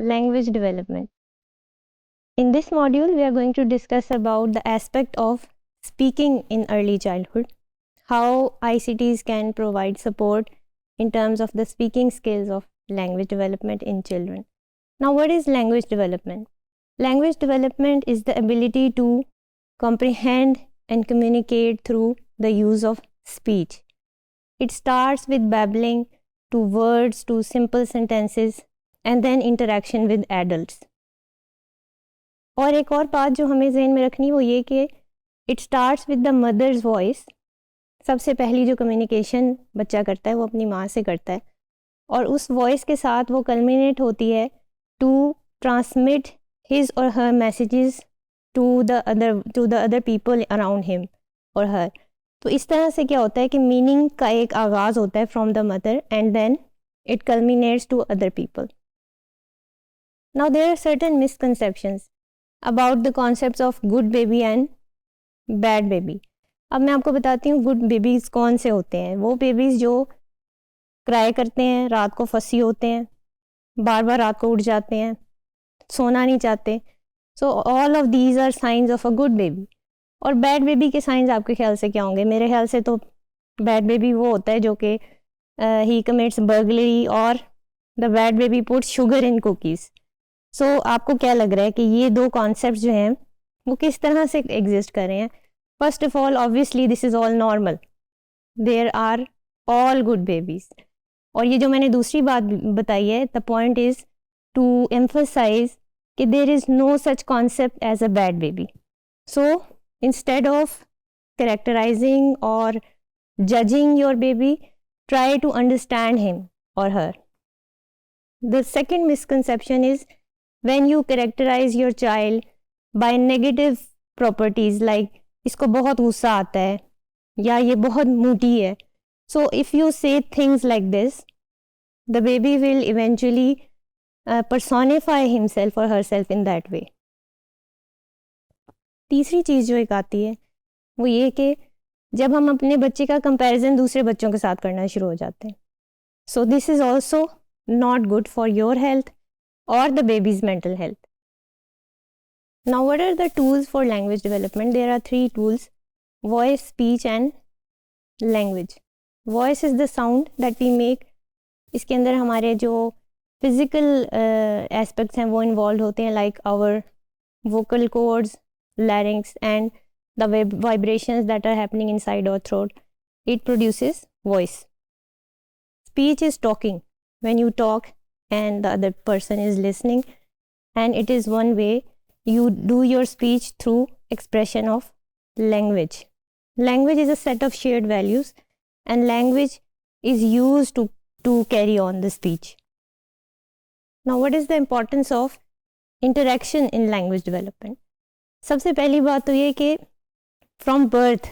language development. In this module, we are going to discuss about the aspect of speaking in early childhood, how ICTs can provide support in terms of the speaking skills of language development in children. Now, what is language development? Language development is the ability to comprehend and communicate through the use of speech. It starts with babbling to words to simple sentences and then interaction with adults. और एक और बात जो हमें ज़हन में रखनी वो ये कि it starts with the mother's voice. सबसे पहली जो कम्युनिकेशन बच्चा करता है वो अपनी माँ से करता है और उस वॉइस के साथ वो कल्मिनेट होती है to transmit his or her messages to the other people around him or her. तो इस तरह से क्या होता है कि मीनिंग का एक आगाज़ होता है from the mother and then it culminates to other people. Now there are certain misconceptions about the concepts of good baby and bad baby. अब मैं आपको बताती हूँ गुड बेबीज़ कौन से होते हैं. वो बेबीज़ जो क्राई करते हैं, रात को फंसी होते हैं, बार बार रात को उठ जाते हैं, सोना नहीं चाहते. So all of these are science of a good baby. और बैड बेबी के साइंस आपके ख्याल से क्या होंगे? मेरे ख्याल से तो बैड बेबी वो होता है जो कि ही कमिट्स बर्गलरी और the bad baby puts sugar in cookies. So आपको क्या लग रहा है कि ये दो कॉन्सेप्ट जो हैं वो किस तरह से एग्जिस्ट कर रहे हैं? First of all obviously this is all normal. There are all good babies. और ये जो मैंने दूसरी बात बताई है, the point is to emphasise कि there is no such concept as a bad baby. So instead of characterizing or judging your baby, try to understand him or her. The second misconception is when you characterize your child by negative properties like इसको बहुत गुस्सा आता है या ये बहुत Moody है. So if you say things like this, the baby will eventually personify himself or herself in that way. तीसरी चीज़ जो एक आती है वो ये कि जब हम अपने बच्चे का कंपैरिजन दूसरे बच्चों के साथ करना शुरू हो जाते हैं. So this is also not good for your health और the baby's mental health. Now what are the tools for language development? There are 3 tools: voice, speech and language. Voice is the sound that we make. इसके अंदर हमारे जो physical aspects हैं वो involve होते हैं, like our vocal cords, larynx and the vibrations that are happening inside our throat. It produces voice. Speech is talking. When you talk and the other person is listening, and it is one way you do your speech through expression of language. Language is a set of shared values and language is used to carry on the speech. Now what is the importance of interaction in language development? सबसे पहली बात तो ये कि from birth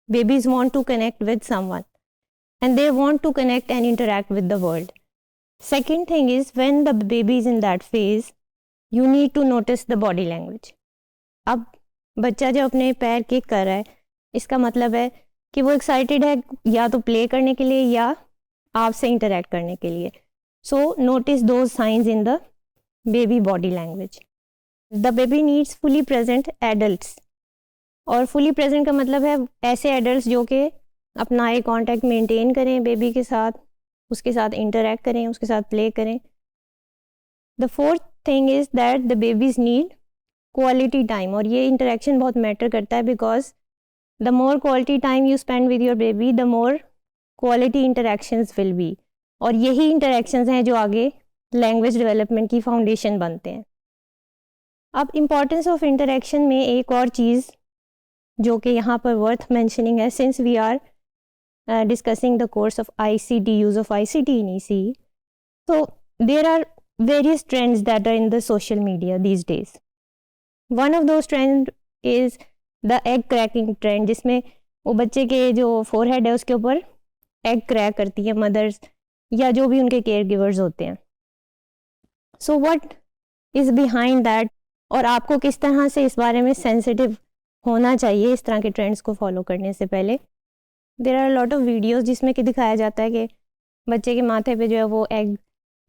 babies want to connect with someone and they want to connect and interact with the world. Second thing is when the baby is in that phase you need to notice the body language. अब बच्चा जब अपने पैर kick कर रहा है इसका मतलब है कि वो एक्साइटेड है या तो प्ले करने के लिए या आपसे इंटरैक्ट करने के लिए. So notice those signs in the baby body language. The baby needs fully present adults. और फुली प्रेजेंट का मतलब है ऐसे एडल्ट्स जो कि अपना आई कांटेक्ट मेंटेन करें बेबी के साथ, उसके साथ इंटरेक्ट करें, उसके साथ प्ले करें. The fourth thing is that the babies need quality time. और ये इंटरेक्शन बहुत मैटर करता है because the more quality time you spend with your baby the more quality interactions will be. और यही इंटरेक्शंस हैं जो आगे लैंग्वेज डेवलपमेंट की फाउंडेशन बनते हैं. अब इम्पॉर्टेंस ऑफ इंटरेक्शन में एक और चीज़ जो कि यहाँ पर वर्थ मैंशनिंग है, since we are discussing the course of ICT, use of ICT in ECE. So there are various trends that are in the social media these days. One of those trends is the egg cracking trend, जिसमें वो बच्चे के जो forehead है उसके ऊपर egg crack करती है मदर्स या जो भी उनके केयर गिवर्स होते हैं. So what is behind that, और आपको किस तरह से इस बारे में सेंसिटिव होना चाहिए इस तरह के ट्रेंड्स को फॉलो करने से पहले. There are lot of videos जिसमें कि दिखाया जाता है कि बच्चे के माथे पे जो है वो एग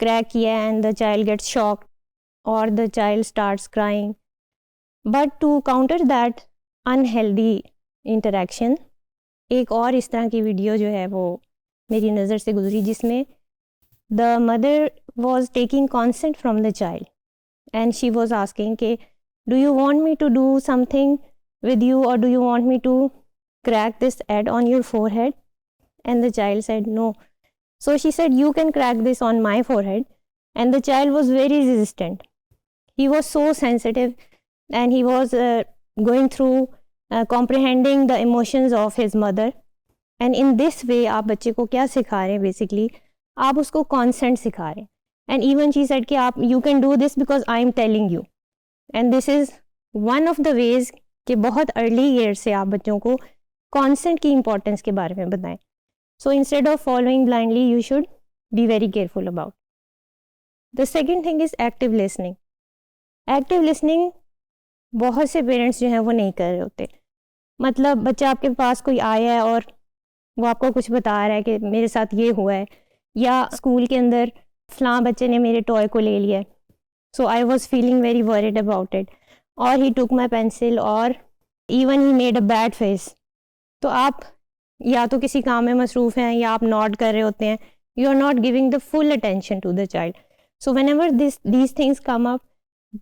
क्रैक किया है and the child gets shocked or the child starts crying. But to counter that unhealthy interaction, एक और इस तरह की वीडियो जो है वो मेरी नज़र से गुजरी जिसमें the mother was taking consent from the child and she was asking के do you want me to do something with you or do you want me to crack this ad on your forehead? And the child said no. So she said you can crack this on my forehead, and the child was very resistant. He was so sensitive and he was going through comprehending the emotions of his mother. And in this way आप बच्चे को क्या सिखा रहे हैं? Basically आप उसको consent सिखा रहे हैं. And even she said कि आप you can do this because I am telling you. And this is one of the ways कि बहुत अर्ली ईयर से आप बच्चों को consent की importance के बारे में बताएं. So instead of following blindly, you should be very careful about. The second thing is active listening. Active listening बहुत से पेरेंट्स जो हैं वो नहीं कर रहे होते. मतलब बच्चा आपके पास कोई आया है और वो आपको कुछ बता रहा है कि मेरे साथ ये हुआ है, या स्कूल के अंदर फलां बच्चे ने मेरे टॉय को ले लिया है, so I was feeling very worried about it, और ही टुक माई पेंसिल, और even he made a bad face. तो आप या तो किसी काम में मसरूफ़ हैं या आप नॉट कर रहे होते हैं, you are not giving the full attention to the child. So whenever these things come up,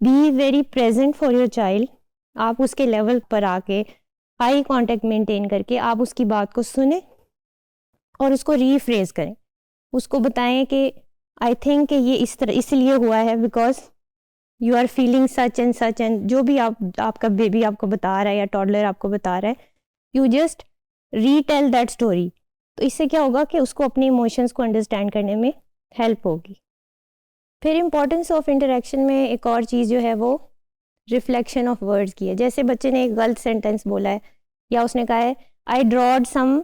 be very present for your child. आप उसके लेवल पर आके आई कांटेक्ट मेंटेन करके आप उसकी बात को सुने और उसको रीफ्रेज करें. उसको बताएं कि आई थिंक कि ये इस तरह इसलिए हुआ है because you are feeling such and जो भी आपका बेबी आपको बता रहा है या टॉडलर आपको बता रहा है, you just retail that story. तो इससे क्या होगा कि उसको अपने इमोशंस को अंडरस्टैंड करने में हेल्प होगी. फिर इम्पोर्टेंस ऑफ इंटरेक्शन में एक और चीज़ जो है वो रिफ्लेक्शन ऑफ वर्ड्स की है. जैसे बच्चे ने एक गलत सेंटेंस बोला है या उसने कहा है आई ड्रॉड सम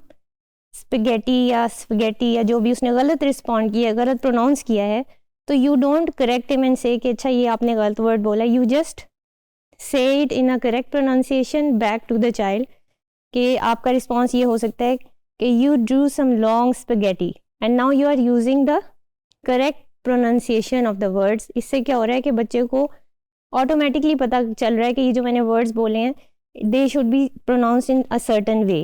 स्पेगेटी या जो भी उसने गलत रिस्पॉन्ड किया, गलत प्रोनाउंस किया है, तो you don't correct him and say कि अच्छा ये आपने गलत वर्ड बोला. You just say it in a correct pronunciation back to the child. कि आपका रिस्पॉन्स ये हो सकता है कि you drew some long spaghetti and now you are using the correct pronunciation of the words. इससे क्या हो रहा है कि बच्चे को ऑटोमेटिकली पता चल रहा है कि ये जो मैंने वर्ड्स बोले हैं they should be pronounced in a certain way.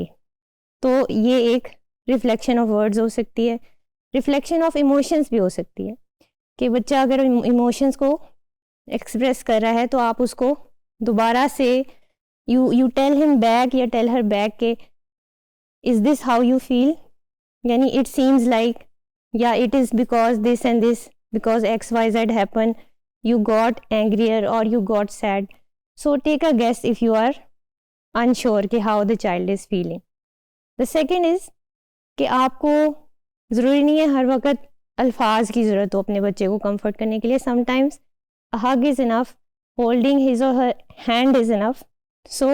तो ये एक रिफ्लेक्शन ऑफ वर्ड्स हो सकती है. रिफ्लेक्शन ऑफ इमोशंस भी हो सकती है कि बच्चा अगर इमोशंस को एक्सप्रेस कर रहा है तो आप उसको दोबारा से यू टेल हिम बैक या टेल हर बैक के is this how you feel, यानी इट सीम्स लाइक या it is because this and this, because X Y Z happen, you got angrier or you got sad. So take a guess if you are unsure कि how the child is feeling. The second is कि आपको ज़रूरी नहीं है हर वक्त अल्फाज की ज़रूरत हो अपने बच्चे को कंफर्ट करने के लिए. Sometimes a hug is enough, holding his or her hand is enough. So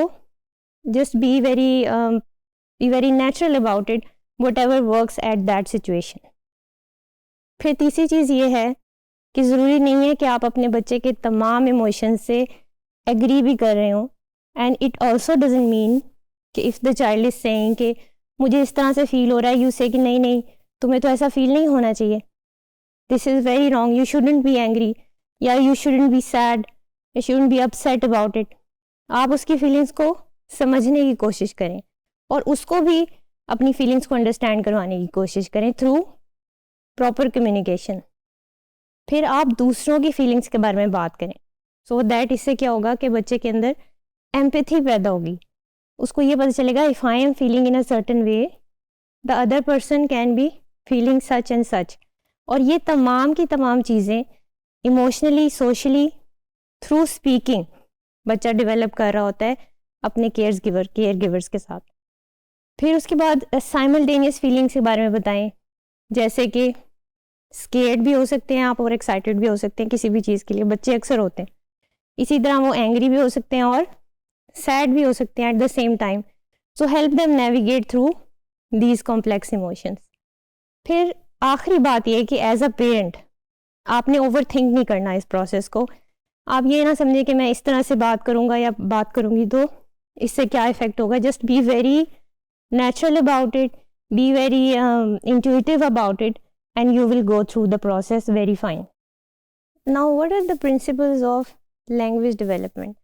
just be very natural about it, whatever works at that situation. फिर तीसरी चीज़ ये है कि ज़रूरी नहीं है कि आप अपने बच्चे के तमाम इमोशंस से एग्री भी कर रहे हो. And it also doesn't mean कि if the child is saying कि मुझे इस तरह से फील हो रहा है, यू से कि नहीं तुम्हें तो ऐसा फील नहीं होना चाहिए. This is very wrong. You shouldn't be angry या you shouldn't be sad, you shouldn't be upset about it. आप उसकी फीलिंग्स को समझने की कोशिश करें और उसको भी अपनी फीलिंग्स को अंडरस्टैंड करवाने की कोशिश करें थ्रू प्रॉपर कम्युनिकेशन. फिर आप दूसरों की फीलिंग्स के बारे में बात करें. सो दैट इससे क्या होगा कि बच्चे के अंदर एम्पैथी पैदा होगी. उसको ये पता चलेगा if I am feeling in a certain way the other person can be feeling such and such. और ये तमाम की तमाम चीज़ें इमोशनली सोशली थ्रू स्पीकिंग बच्चा डेवलप कर रहा होता है अपने केयर गिवर्स के साथ. फिर उसके बाद साइमल्टेनियस फीलिंग्स के बारे में बताएं. जैसे कि स्केर्ड भी हो सकते हैं आप और एक्साइटेड भी हो सकते हैं किसी भी चीज़ के लिए, बच्चे अक्सर होते हैं. इसी तरह वो एंग्री भी हो सकते हैं और सैड भी हो सकते हैं at the same time. So help them navigate through these complex emotions. फिर आखिरी बात यह कि एज अ पेरेंट आपने ओवर थिंक नहीं करना इस प्रोसेस को. आप ये ना समझें कि मैं इस तरह से बात करूँगा या बात करूँगी तो इससे क्या इफ़ेक्ट होगा. Just be very natural about it, be very intuitive about it, and you will go through the process very fine. Now what are the principles of language development?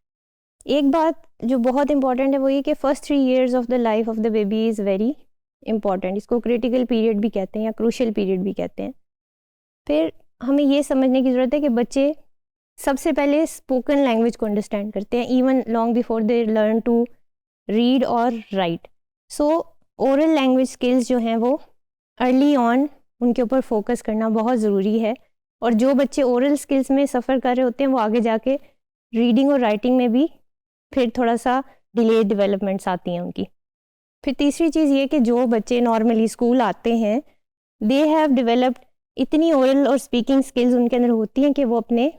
एक बात जो बहुत इंपॉर्टेंट है वो ये कि first 3 years of the life of the baby is very important. इसको critical period भी कहते हैं या क्रूशियल पीरियड भी कहते हैं. फिर हमें ये समझने की ज़रूरत है कि बच्चे सबसे पहले स्पोकन लैंग्वेज को अंडरस्टैंड करते हैं even long before they learn to read और write. So oral language skills जो हैं वो अर्ली ऑन उनके ऊपर फोकस करना बहुत ज़रूरी है. और जो बच्चे ओरल स्किल्स में सफ़र कर रहे होते हैं वो आगे जाके रीडिंग और राइटिंग में भी फिर थोड़ा सा डिले डेवलपमेंट्स आती हैं उनकी. फिर तीसरी चीज़ ये कि जो बच्चे नॉर्मली स्कूल आते हैं दे हैव डेवलप्ड इतनी ओरल और स्पीकिंग स्किल्स उनके अंदर होती हैं कि वो अपने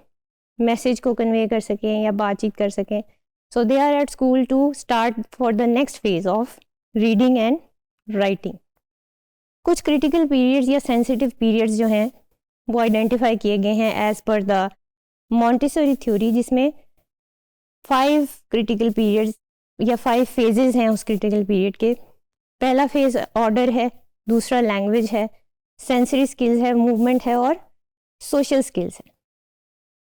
मैसेज को कन्वे कर सकें या बातचीत कर सकें. So they are at school to start for the next phase of reading and writing. कुछ क्रिटिकल पीरियड्स या सेंसिटिव पीरियड्स जो हैं वो आइडेंटिफाई किए गए हैं as per the Montessori theory, जिसमें 5 क्रिटिकल पीरियड्स या 5 फेजेस हैं उस क्रिटिकल पीरियड के. पहला फेज ऑर्डर है, दूसरा लैंग्वेज है, सेंसरी स्किल्स है, मूवमेंट है और सोशल स्किल्स है.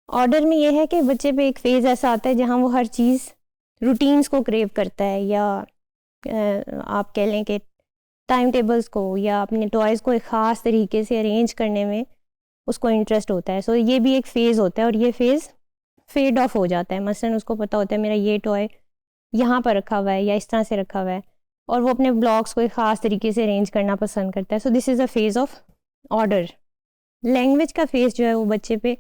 ऑर्डर में ये है कि बच्चे पे एक फेज़ ऐसा आता है जहाँ वो हर चीज़ रूटीन्स को क्रेव करता है या आप कह लें कि टाइम टेबल्स को या अपने टॉयज़ को एक ख़ास तरीके से अरेंज करने में उसको इंटरेस्ट होता है. सो ये भी एक फ़ेज़ होता है और ये फ़ेज़ फेड ऑफ हो जाता है. मसलन उसको पता होता है मेरा ये टॉय यहाँ पर रखा हुआ है या इस तरह से रखा हुआ है और वो अपने ब्लॉक्स को एक ख़ास तरीके से अरेंज करना पसंद करता है. सो this is a phase of order. Language का फेज़ जो है वो बच्चे पे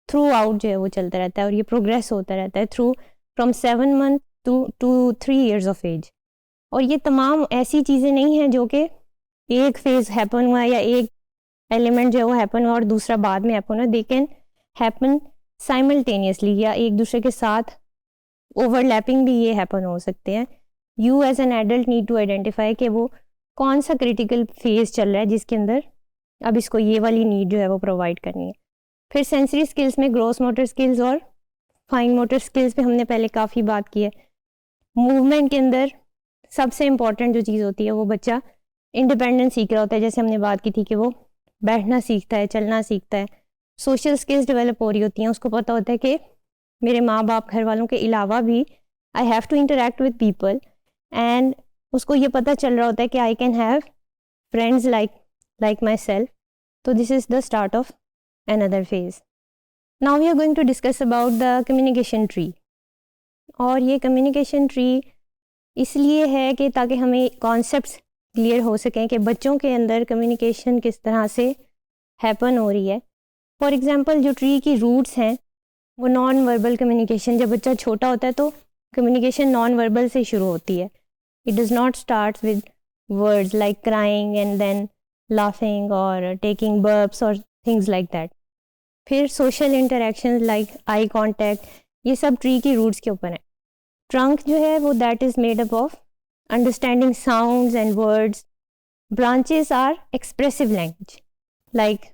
थ्रू आउट जो है वो चलता रहता है और ये प्रोग्रेस होता रहता है through from 7 months to 3 years of age. और ये तमाम ऐसी चीज़ें नहीं हैं जो कि एक फेज़ हैपन हुआ या एक एलिमेंट जो है वो हैपन हुआ और दूसरा बाद में हैपन हुआ. दे कैन हैपन साइमल्टेनियसली या एक दूसरे के साथ ओवरलैपिंग भी ये हैपन हो सकते हैं. You as an adult need to identify कि वो कौन सा क्रिटिकल फेज़ चल रहा है जिसके अंदर अब इसको ये वाली नीड जो है वो प्रोवाइड करनी है. फिर सेंसरी स्किल्स में ग्रॉस मोटर स्किल्स और फाइन मोटर स्किल्स पे हमने पहले काफ़ी बात की है. मूवमेंट के अंदर सबसे इम्पॉर्टेंट जो चीज़ होती है वो बच्चा इंडिपेंडेंस सीख रहा होता है. जैसे हमने बात की थी कि वो बैठना सीखता है, चलना सीखता है. सोशल स्किल्स डेवलप हो रही होती हैं. उसको पता होता है कि मेरे माँ बाप घर वालों के अलावा भी I have to interact with people and उसको ये पता चल रहा होता है कि I can have friends like myself. तो this is the start of another phase. Now we are going to discuss about the communication tree. और ये communication tree इसलिए है कि ताकि हमें concepts clear हो सकें कि बच्चों के अंदर communication किस तरह से happen हो रही है. For example जो tree की roots हैं वो नॉन वर्बल कम्युनिकेशन, जब बच्चा छोटा होता है तो कम्युनिकेशन नॉन वर्बल से शुरू होती है. It does not start with words like crying and then laughing or taking burps or things like that. फिर social interaction like eye contact, ये सब ट्री की रूट्स के ऊपर है. ट्रंक जो है वो that is made up of understanding sounds and words. Branches are expressive language like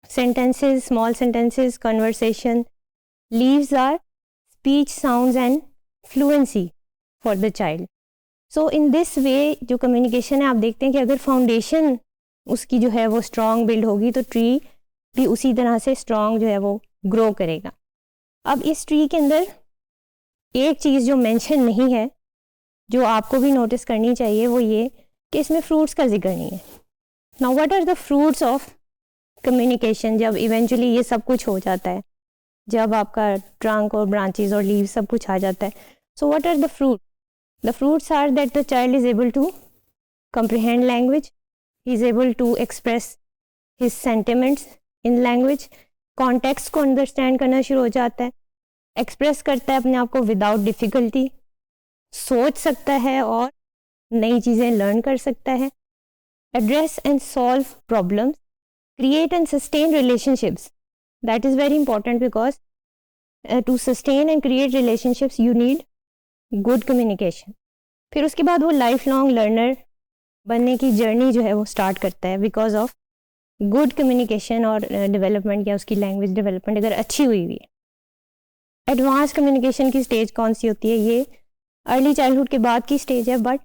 sentences, small sentences, conversation. Leaves are speech, sounds and fluency for the child. So in this way जो communication है आप देखते हैं कि अगर foundation उसकी जो है वो strong build होगी तो tree भी उसी तरह से strong जो है वो grow करेगा. अब इस tree के अंदर एक चीज़ जो mention नहीं है जो आपको भी notice करनी चाहिए वो ये कि इसमें fruits का जिक्र नहीं है. Now what are the fruits of communication? जब eventually ये सब कुछ हो जाता है, जब आपका trunk और branches और leaves सब कुछ आ जाता है, so what are the fruits? The fruits are that the child is able to comprehend language, he is able to express his sentiments in language, context को understand करना शुरू हो जाता है, express करता है अपने आप को without difficulty, सोच सकता है और नई चीज़ें learn कर सकता है, address and solve problems, create and sustain relationships. That is very important because to sustain and create relationships you need good communication. फिर उसके बाद वो लाइफ लॉन्ग लर्नर बनने की जर्नी जो है वो स्टार्ट करता है बिकॉज ऑफ गुड कम्युनिकेशन और डेवलपमेंट या उसकी लैंग्वेज डेवलपमेंट अगर अच्छी हुई है. एडवांस कम्युनिकेशन की स्टेज कौन सी होती है? ये अर्ली चाइल्डहुड के बाद की स्टेज है, बट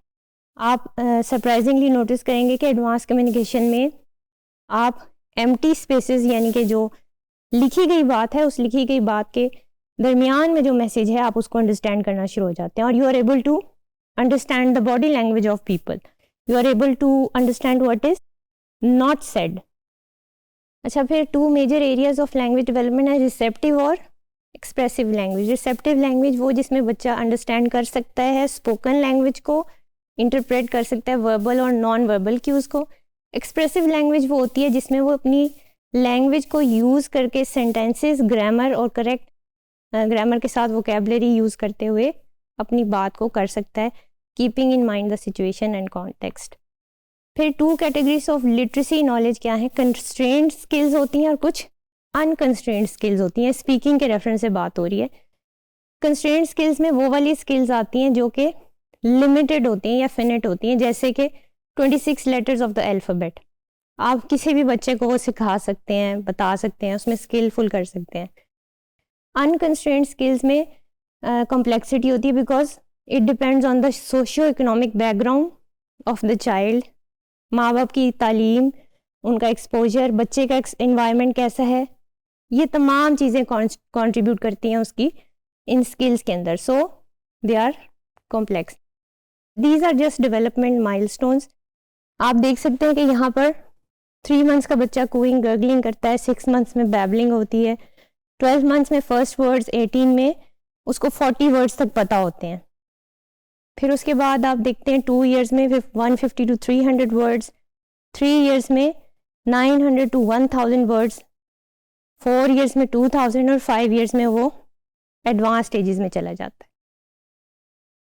आप सरप्राइजिंगली नोटिस करेंगे कि एडवांस कम्युनिकेशन में आप एम्प्टी स्पेसेस यानी कि जो लिखी गई बात है, उस लिखी गई बात के दरमियान में जो मैसेज है आप उसको अंडरस्टैंड करना शुरू हो जाते हैं, और you are able to understand the body language of people, you are able to understand what is not said. अच्छा, फिर 2 major areas of language development है, रिसेप्टिव और एक्सप्रेसिव लैंग्वेज। रिसेप्टिव लैंग्वेज वो जिसमें बच्चा अंडरस्टैंड कर सकता है स्पोकन लैंग्वेज को, इंटरप्रेट कर सकता है वर्बल और नॉन वर्बल क्यूज़ को। एक्सप्रेसिव लैंग्वेज वो होती है जिसमें वो अपनी लैंग्वेज को यूज़ करके सेंटेंसेस, ग्रामर और करेक्ट ग्रामर के साथ वोकेबलरी यूज़ करते हुए अपनी बात को कर सकता है, keeping in mind the situation and context. फिर 2 कैटेगरीज ऑफ लिटरेसी नॉलेज क्या है, कंस्ट्रेंट स्किल्स होती हैं और कुछ अनकंस्ट्रेंट स्किल्स होती हैं। स्पीकिंग के रेफरेंस से बात हो रही है। कंस्ट्रेंट स्किल्स में वो वाली स्किल्स आती हैं जो कि लिमिटेड होती हैं या फिनिट होती हैं, जैसे कि 26 लेटर्स ऑफ द अल्फ़ाबेट। आप किसी भी बच्चे को वो सिखा सकते हैं, बता सकते हैं, उसमें स्किलफुल कर सकते हैं। अनकंस्ट्रेंट स्किल्स में कॉम्प्लेक्सिटी होती है because it depends on the socio economic background of the child, माँ बाप की तालीम, उनका एक्सपोजर, बच्चे का एनवायरनमेंट कैसा है, ये तमाम चीज़ें कंट्रीब्यूट करती हैं उसकी इन स्किल्स के अंदर। So they are complex. These are just development milestones. आप देख सकते हैं कि यहाँ पर 3 मंथ्स का बच्चा कूइंग गर्गलिंग करता है, 6 मंथ्स में बैबलिंग होती है, 12 मंथ्स में फर्स्ट वर्ड्स, 18 में उसको 40 वर्ड्स तक पता होते हैं। फिर उसके बाद आप देखते हैं 2 ईयर्स में 150 to 300 वर्ड्स, 3 ईयर्स में 900 to 1000 वर्ड्स, 4 ईयर्स में 2000 और 5 ईयर्स में वो एडवांस स्टेजेस में चला जाता है।